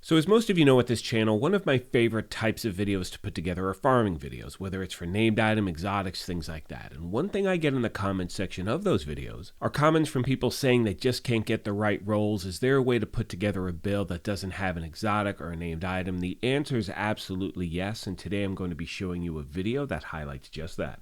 So as most of you know with this channel, one of my favorite types of videos to put together are farming videos, whether it's for named item, exotics, things like that. And one thing I get in the comment section of those videos are comments from people saying they just can't get the right rolls. Is there a way to put together a build that doesn't have an exotic or a named item? The answer is absolutely yes, and today I'm going to be showing you a video that highlights just that.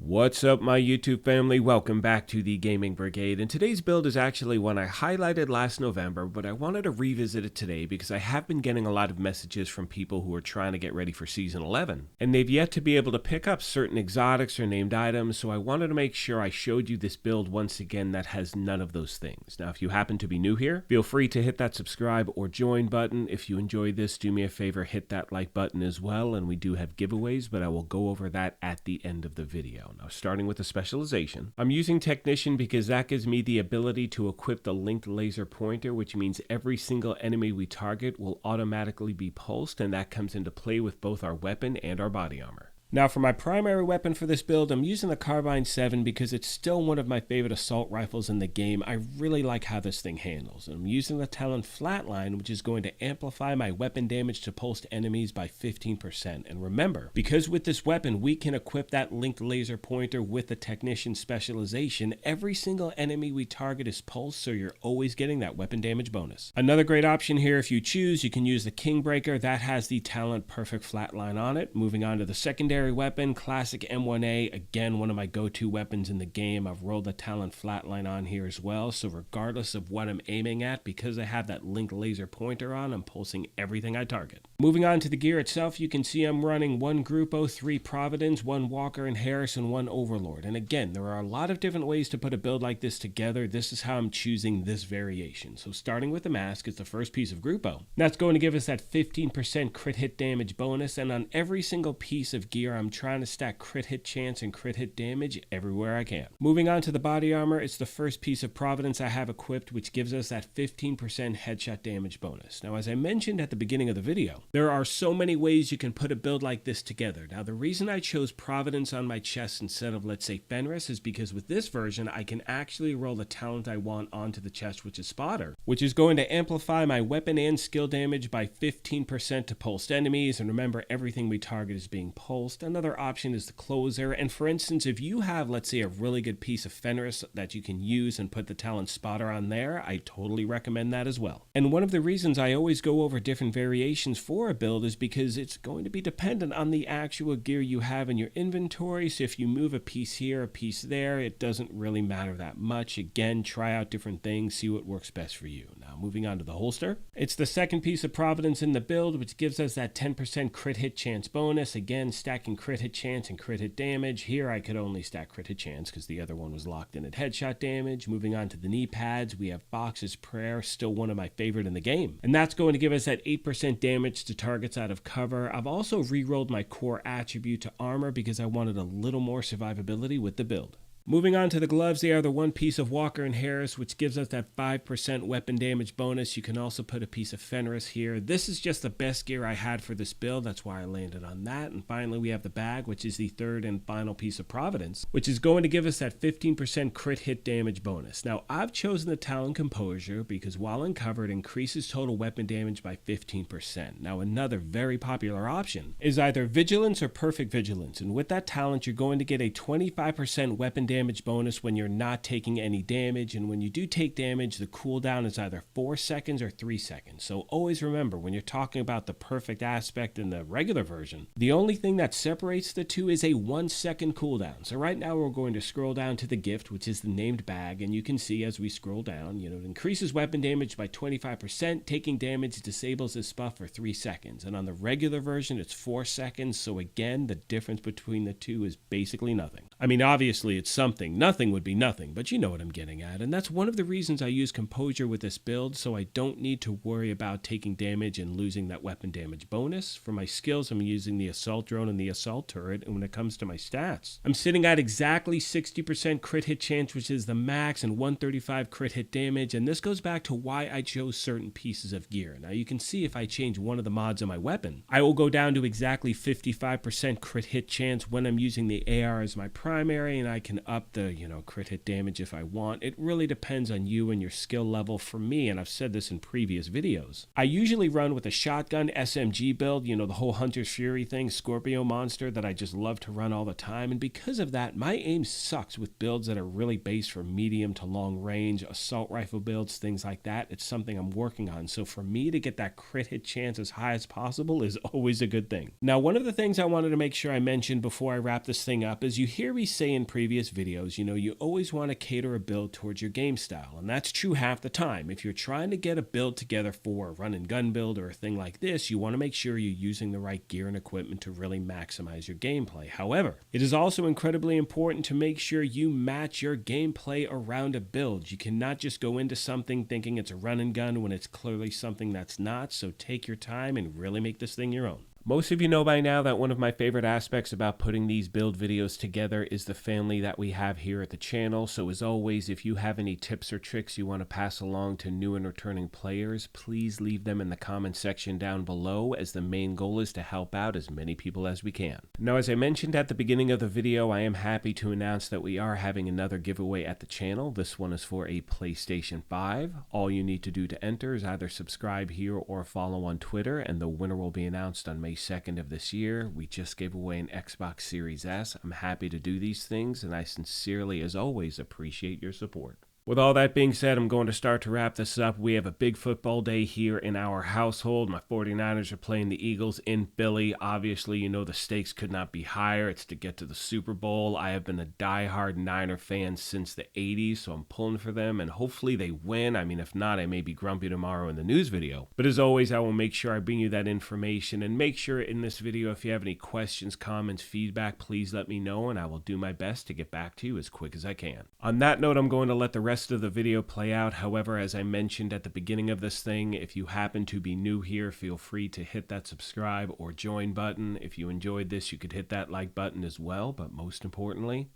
What's up, my YouTube family? Welcome back to the Gaming Brigade, and today's build is actually one I highlighted last November, but I wanted to revisit it today because I have been getting a lot of messages from people who are trying to get ready for Season 11, and they've yet to be able to pick up certain exotics or named items, so I wanted to make sure I showed you this build once again that has none of those things. Now, if you happen to be new here, feel free to hit that subscribe or join button. If you enjoyed this, do me a favor, hit that like button as well, and we do have giveaways, but I will go over that at the end of the video. Now, starting with the specialization, I'm using Technician because that gives me the ability to equip the linked laser pointer, which means every single enemy we target will automatically be pulsed, and that comes into play with both our weapon and our body armor. Now, for my primary weapon for this build, I'm using the Carbine 7 because it's still one of my favorite assault rifles in the game. I really like how this thing handles. And I'm using the Talon Flatline, which is going to amplify my weapon damage to pulsed enemies by 15%. And remember, because with this weapon, we can equip that linked laser pointer with the Technician specialization, every single enemy we target is pulsed, so you're always getting that weapon damage bonus. Another great option here, if you choose, you can use the Kingbreaker. That has the Talon Perfect Flatline on it. Moving on to the secondary weapon, classic M1A, again one of my go-to weapons in the game. I've rolled the Talon Flatline on here as well, so regardless of what I'm aiming at, because I have that linked laser pointer on, I'm pulsing everything I target. Moving on to the gear itself, you can see I'm running one Grupo, 3 Providence, 1 Walker and Harris, and 1 Overlord. And again, there are a lot of different ways to put a build like this together. This is how I'm choosing this variation. So starting with the mask is the first piece of Grupo. That's going to give us that 15% crit hit damage bonus, and on every single piece of gear I'm trying to stack crit hit chance and crit hit damage everywhere I can. Moving on to the body armor, it's the first piece of Providence I have equipped, which gives us that 15% headshot damage bonus. Now, as I mentioned at the beginning of the video, there are so many ways you can put a build like this together. Now, the reason I chose Providence on my chest instead of, let's say, Fenris is because with this version, I can actually roll the talent I want onto the chest, which is Spotter, which is going to amplify my weapon and skill damage by 15% to pulsed enemies. And remember, everything we target is being pulsed. Another option is the Closer, and for instance, if you have, let's say, a really good piece of Fenris that you can use and put the Talent Spotter on there, I totally recommend that as well. And one of the reasons I always go over different variations for a build is because it's going to be dependent on the actual gear you have in your inventory. So if you move a piece here, a piece there, it doesn't really matter that much. Again, try out different things, see what works best for you. Now, moving on to the holster, it's the second piece of Providence in the build, which gives us that 10% crit hit chance bonus. Again, stacking crit hit chance and crit hit damage. Here I could only stack crit hit chance because the other one was locked in at headshot damage. Moving on to the knee pads, we have Fox's Prayer, still one of my favorite in the game, and that's going to give us that 8% damage to targets out of cover. I've also re-rolled my core attribute to armor because I wanted a little more survivability with the build. Moving on to the gloves, they are the one piece of Walker and Harris, which gives us that 5% weapon damage bonus. You can also put a piece of Fenris here. This is just the best gear I had for this build. That's why I landed on that. And finally, we have the bag, which is the third and final piece of Providence, which is going to give us that 15% crit hit damage bonus. Now, I've chosen the Talon Composure because while uncovered, increases total weapon damage by 15%. Now, another very popular option is either Vigilance or Perfect Vigilance. And with that talent, you're going to get a 25% weapon damage bonus when you're not taking any damage, and when you do take damage, the cooldown is either 4 seconds or 3 seconds. So always remember, when you're talking about the perfect aspect in the regular version, the only thing that separates the two is a 1 second cooldown. So right now we're going to scroll down to the gift, which is the named bag, and you can see as we scroll down, it increases weapon damage by 25%, taking damage disables this buff for 3 seconds, and on the regular version it's 4 seconds. So again, the difference between the two is basically nothing. I mean, obviously it's something. Nothing would be nothing, but you know what I'm getting at. And that's one of the reasons I use composure with this build, so I don't need to worry about taking damage and losing that weapon damage bonus. For my skills, I'm using the assault drone and the assault turret, and when it comes to my stats, I'm sitting at exactly 60% crit hit chance, which is the max, and 135 crit hit damage, and this goes back to why I chose certain pieces of gear. Now you can see if I change one of the mods on my weapon, I will go down to exactly 55% crit hit chance when I'm using the AR as my primary, and I can up the, crit hit damage if I want. It really depends on you and your skill level. For me, and I've said this in previous videos, I usually run with a shotgun SMG build, the whole Hunter's Fury thing, Scorpio monster that I just love to run all the time, and because of that, my aim sucks with builds that are really based for medium to long range, assault rifle builds, things like that. It's something I'm working on, so for me to get that crit hit chance as high as possible is always a good thing. Now, one of the things I wanted to make sure I mentioned before I wrap this thing up is you hear me say in previous videos, you always want to cater a build towards your game style, and that's true half the time. If you're trying to get a build together for a run and gun build or a thing like this, you want to make sure you're using the right gear and equipment to really maximize your gameplay. However, it is also incredibly important to make sure you match your gameplay around a build. You cannot just go into something thinking it's a run and gun when it's clearly something that's not, so take your time and really make this thing your own. Most of you know by now that one of my favorite aspects about putting these build videos together is the family that we have here at the channel. So as always, if you have any tips or tricks you want to pass along to new and returning players, please leave them in the comment section down below, as the main goal is to help out as many people as we can. Now, as I mentioned at the beginning of the video, I am happy to announce that we are having another giveaway at the channel. This one is for a PlayStation 5. All you need to do to enter is either subscribe here or follow on Twitter, and the winner will be announced on May 2nd of this year. We just gave away an Xbox Series S. I'm happy to do these things, and I sincerely, as always, appreciate your support. With all that being said, I'm going to start to wrap this up. We have a big football day here in our household. My 49ers are playing the Eagles in Philly. Obviously, the stakes could not be higher. It's to get to the Super Bowl. I have been a diehard Niner fan since the 80s, so I'm pulling for them, and hopefully they win. I mean, if not, I may be grumpy tomorrow in the news video. But as always, I will make sure I bring you that information, and make sure in this video, if you have any questions, comments, feedback, please let me know, and I will do my best to get back to you as quick as I can. On that note, I'm going to let the rest of the video play out. However, as I mentioned at the beginning of this thing, if you happen to be new here, feel free to hit that subscribe or join button. If you enjoyed this, you could hit that like button as well, but most importantly,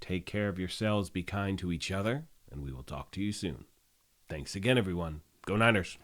take care of yourselves, be kind to each other, and we will talk to you soon. Thanks again, everyone. Go Niners!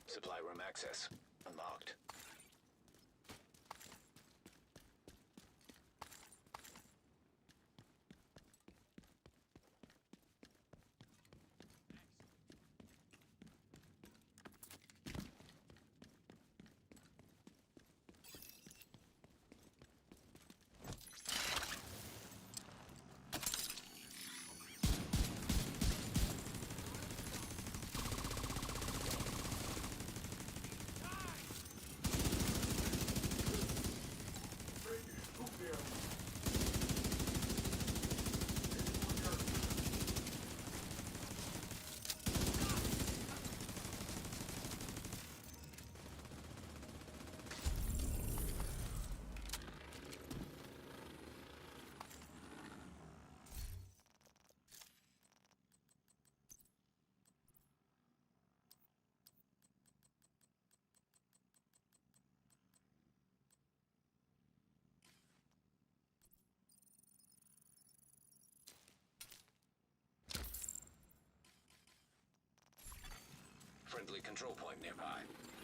Supply room access unlocked. friendly control point nearby.